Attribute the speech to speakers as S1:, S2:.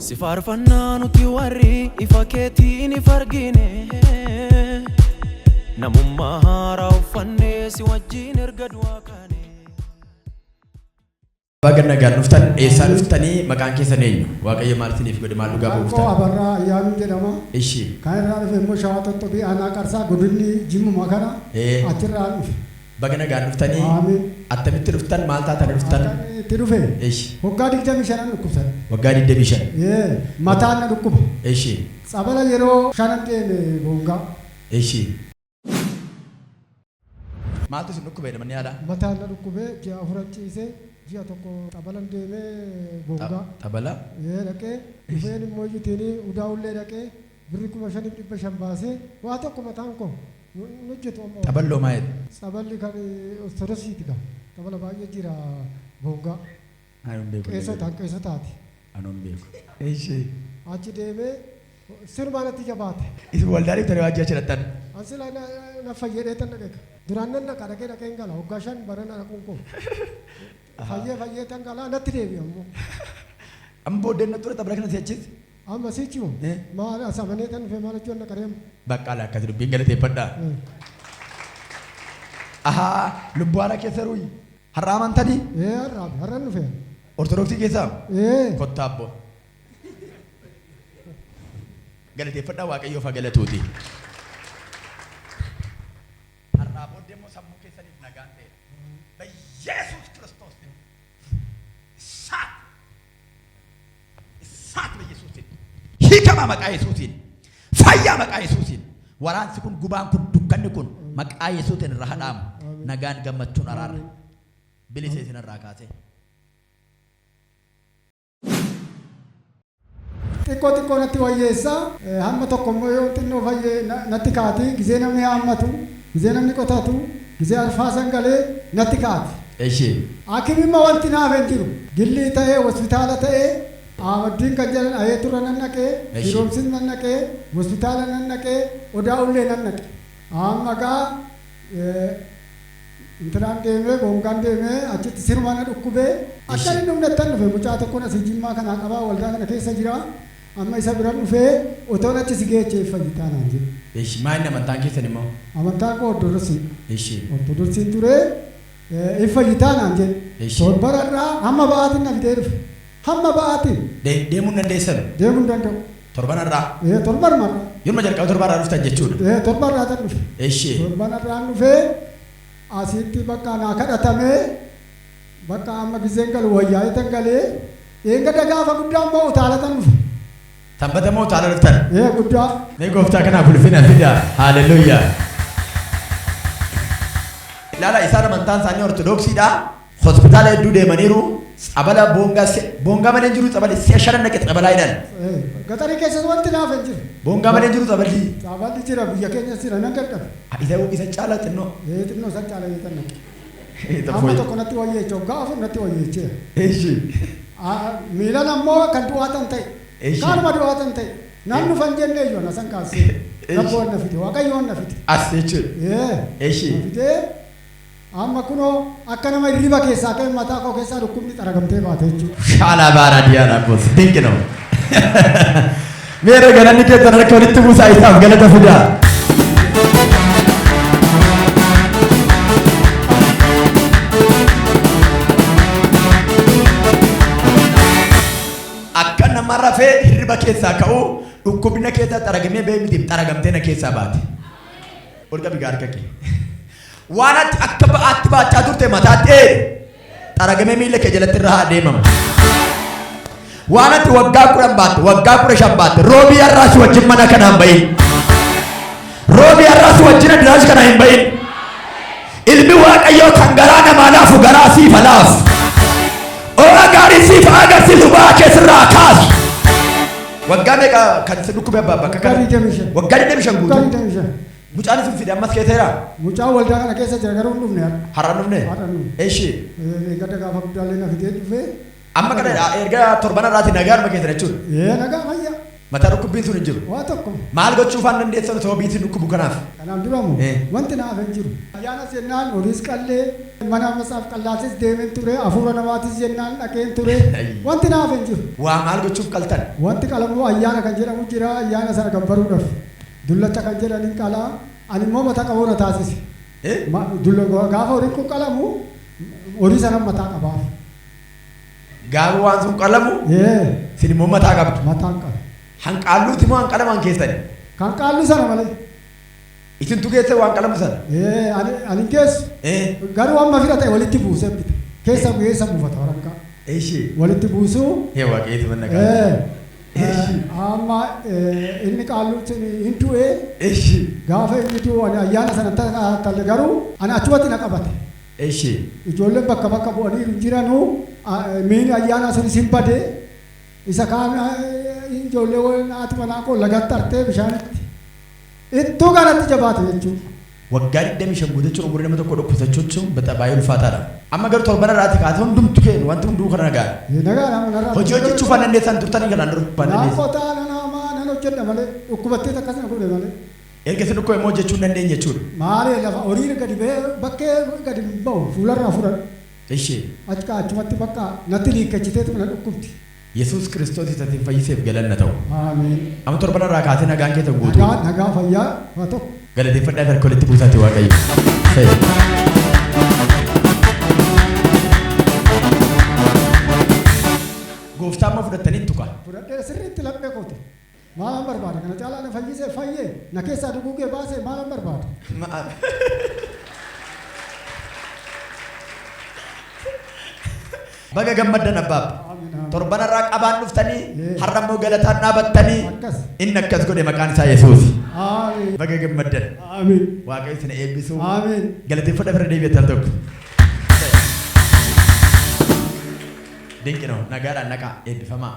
S1: Sifaarfannaa nuti warri ifa keetiin ifargine namummaa haaraa uffannee si wajjin erga du'aa kaane.
S2: Baga nagaan dhuftan eessaan dhuftanii maqaan keessan eenyu? Waaqayyo maal isiniif godhe maal dhugaa buuftan?
S3: Abarraa Ayyaanuu jedhama.
S2: Ishi.
S3: Kan irraa dhufe immoo Shawaa Tottoobii Aanaa Qarsaa godinni Jimmuma kana achirraa dhufe.
S2: Baga nagaan dhuftanii attamitti dhuftan maal taatanii dhuftan?
S3: Itti dhufe.
S2: Ishi.
S3: Waggaa 25 dhukkubsan.
S2: Waggaa 25.
S3: Mataan na dhukkuba.
S2: Ishi.
S3: Sabala yeroo 5 deeme bongaa.
S2: Ishi. Maaltu isin dhukkubee namni yaada?
S3: Mataan na dhukkubee ji'a 4 ciisee ji'a tokko xabalan deemee bongaa.
S2: Xabala?
S3: Dhaqee dhufeen immoo iyyuutiin udaa'ullee dhaqee birri 5,500 baasee waa tokko mataan koo hojjetu amma.
S2: Xaballoo maal?
S3: Xaballi kan Ortodoksiiti qaba. Xabala baay'ee jira bongaa.
S2: Anuun beeku.
S3: Qeessotaati.
S2: Anuun beeku. Ishi.
S3: Achi deemee sirbaanatti jabaate.
S2: Isin waldaaniif tani waajjira jirattan?
S3: Ansila na fayyadee tan dhaqeeka. Duraan nan dhaqa dhaqee dhaqeen gala waggaa 5 barana dhaquun koo. Fayyee tan gala natti deebi'a ammoo.
S2: Amma booddeen na ture xabala kana si'achis?
S3: Amma sichimu. Maal asamanee tan dhufe maal hojii na qareemu.
S2: Baqqaala akkasi dubbiin galateeffadhaa. Ahaa lubbuu haala keessa ruuyi. Har'a amantanii?
S3: Har'an dhufe.
S2: Ortodoksii keessaa? Kottaa abboo. Galateeffadhaa Waaqayyoof haa galatuuti. Har'aa booddee immoo sammuu keessaniif nagaan ta'e. Yesuus Kiristoos isaat Yesuusin. Hiikama maqaa Yesuusin. Fayyaa maqaa Yesuusin. Waraansi kun gubaan kun dukkanni kun maqaa Yesuutiin irra hadhaamu. Nagaan gammachuun araara. Bilisee isin irraa kaase.
S3: Xiqqoo natti wayyeessa hamma tokko immoo yoo xinnoo fayyee natti kaati gizee namni haammatu gizee namni qotatu gizee arfaasan galee natti kaati. Hakimimma wanti naaf hin jiru gillii ta'ee hospitaala ta'ee Ahmaddiin kan jedhan ayee tura nan naqee Firoomsin nan naqee hospitaala nan naqee Odaa'ullee nan naqee amma gaa intiraan deemee bongaan deemee achitti sirma na dhukkubee akka inni humnattan dhufe mucaa tokkoon asii Jimmaa kanaa qabaa waldaa kana keessa jira amma isa bira dhufee otoon achi si geechee fayyitaa naan jedhe.
S2: Maal amantaan keessan immoo?
S3: Amantaan koo Ortodoksii. Ortodoksiin ture fayyitaa naan jedhe. Torbararraa hamma ba'aatiin na fidee dhufe. Hamma ba'aatiin.
S2: Deemuu dandeessan?
S3: Deemuu danda'u.
S2: Torbanarraa?
S3: Torbarmarraa.
S2: Yeroo jalqaba torbarraa dhuftan jechuudha?
S3: Torbarraa tan dhufe. Torbanarraan dhufee asitti bakka naa kadhatamee bakka amma gizeen galu wayyaa'ee tan galee eegada gaafa guddaan ba'u utaalatan dhufe.
S2: Tabbata moo utaala dhuftan?
S3: Guddaa.
S2: Mee gooftaa kanaaf ulfina fidaa. Haaleluyyaa. Ilaala isaan amantaan isaanii Ortodoksiidha. Hospitaala hedduu deemaniiru. Xabala bongaa malee jiru xabali si'a 5 naqe xabalaa jedhan.
S3: Gatarii keessas wanti naaf hin jiru.
S2: Bongaa malee jiru xaballi.
S3: Xaballi jira biyya keenyas jira nan dadhabe.
S2: Isa caalaa xinnoo.
S3: Xinnoo isa caalaa yeetan naqe. Amma tokko natti wayyeecha waggaa 4 natti wayyeechee. Miilan ammoo kan du'aatan ta'e. Kaanuma du'aatan ta'e. Naan dhufan jennee iyyuu na san kaasee. Rabboon na fide Waaqayyoon na fide.
S2: As jechuudha.
S3: Amma kunoo akka nama hirriba keessaa ka'e mataa koo keessaa dhukkubni xaragamtee baate jechuudha.
S2: Shaalaa baaraa diyaanaa boos dinqinoo. Meera galanni keessan harka walitti buusaa isaaf galata fidaa. Akka nama rafee hirriba keessaa ka'uu dhukkubna keessaa xaragamee ba'ee miti xaragamtee na keessaa baate. Ol qabi gaar kaqee. Waan akka ba'aatti baachaa turte mataatti xaragamee miila kee jalatti irraa adeemama. Waan ati waggaa 10 baatte waggaa 15 baatte roobii har'aas wajjin mana kana hin bahin. Roobii har'aas wajjin adiraas kana hin bahin. Ilmi Waaqayyoo kan garaa namaa laafu garaa siif laafu. Oola gaarii siif agarsiisu ba'aa keessirraa kaasu. Waggaa meeqa kan si dhukkubee abbaa bakka kana? Waggaa 25 guutuu. Mucaan isin fide ammas keessa
S3: mucaan waldaa kana keessa jira garuu hin dhufne
S2: har'a dhufne eeshi
S3: gada gaafa guddaallee na fidee dhufee
S2: amma kana erga torban irraati nagaa arma keessa jechuudha
S3: nagaa fayya
S2: Mata dhukkubbiin sun hin jiru.
S3: Waa tokko.
S2: Maal gochuuf aan dandeessan osoo biitiin dhukkubu kanaaf?
S3: Kanaan duramu wanti naaf hin jiru. Ayyaana jennaan horiis qallee mana masaaf qallaasis deemeen ture hafuura namaatis jennaan dhaqeen ture wanti naaf hin jiru.
S2: Waa maal gochuuf qaltan?
S3: Wanti qalamu ayyaana kan jedhamu jira ayyaana sana kan baruudhaaf dullacha kan jedhaniin qalaa ani immoo mataa qabuu na taasise. Gaafa horiin kun qalamu horii sana mataa qabaaf.
S2: Gaafa waan sun qalamu sin immoo mataa qabdu.
S3: Mataan qaba.
S2: Hanqaalluuti moo hanqalamaan keessani?
S3: Kan qaallu sana malee.
S2: Isin tugeesse waan qalamu sana?
S3: Ani geessu. Garuu amma fira ta'e walitti buusee bita. Keessa buufata warankaa. Walitti buusuu.
S2: Waaqeetu manna qabu.
S3: Amma inni qaalluun sun hin du'ee. Gaafa inni du'u ani ayyaana sana talle garuu ani achumatti na qabate. Ijoolleen bakka bakka bu'anii jiranuu miini ayyaana sun isin badee isa kaan ijoollee waliin haati manaa koo lagatti artee bishaanitti ittoo kanatti jabaate jechuudha.
S2: Waggaa 25 guuttachuun umurii nama tokko dhukkubsachuun baay'ee ulfaataadha. Amma garuu torban irraati kaatee hundumtu kennu wanti hunduu kana nagaa.
S3: Nagaa
S2: hojii hojjechuuf waan dandeessan turtanii kanaan dura.
S3: Naafota namaa nan hojjedha malee dhukkubattee akkasuma godhe malee.
S2: Erga isin dhukkubee immoo hojjechuu hin dandeenye jechuudha.
S3: Maalee lafa horiin gadi ba'ee bakkee gadi ba'u fuularraa fuudhan. Achumatti bakka natti liikkachiteetu na dhukkubti.
S2: Yesuus Kiristoos isatiin fayyiseef galanna ta'u.
S3: Amiin.
S2: Amma torban irraa kaatee nagaan kee ta'u guutuu.
S3: Nagaa fayyaa haa ta'u.
S2: Galateeffadhaa harka walitti buusaati Waaqayyo. Gooftaan ma fudhattanii tuqa.
S3: Fudhadhee sirriitti laphee koote. Maalan barbaada kana caalaa na fayyisee fayyee na keessaa duguugee baasee maalan barbaada.
S2: Baga gammaddan abbaab. Torban irraa qabaan dhuftanii har'a immoo galataan dhaabattanii inni akkas godhe maqaan isaa Yesuus. Baga gammaddan. Waaqayyo isin eebbisu. Galateeffadhaa bira deebi'attan tokko. Dinqinoo nagaadhaan naqaa eebbifamaa.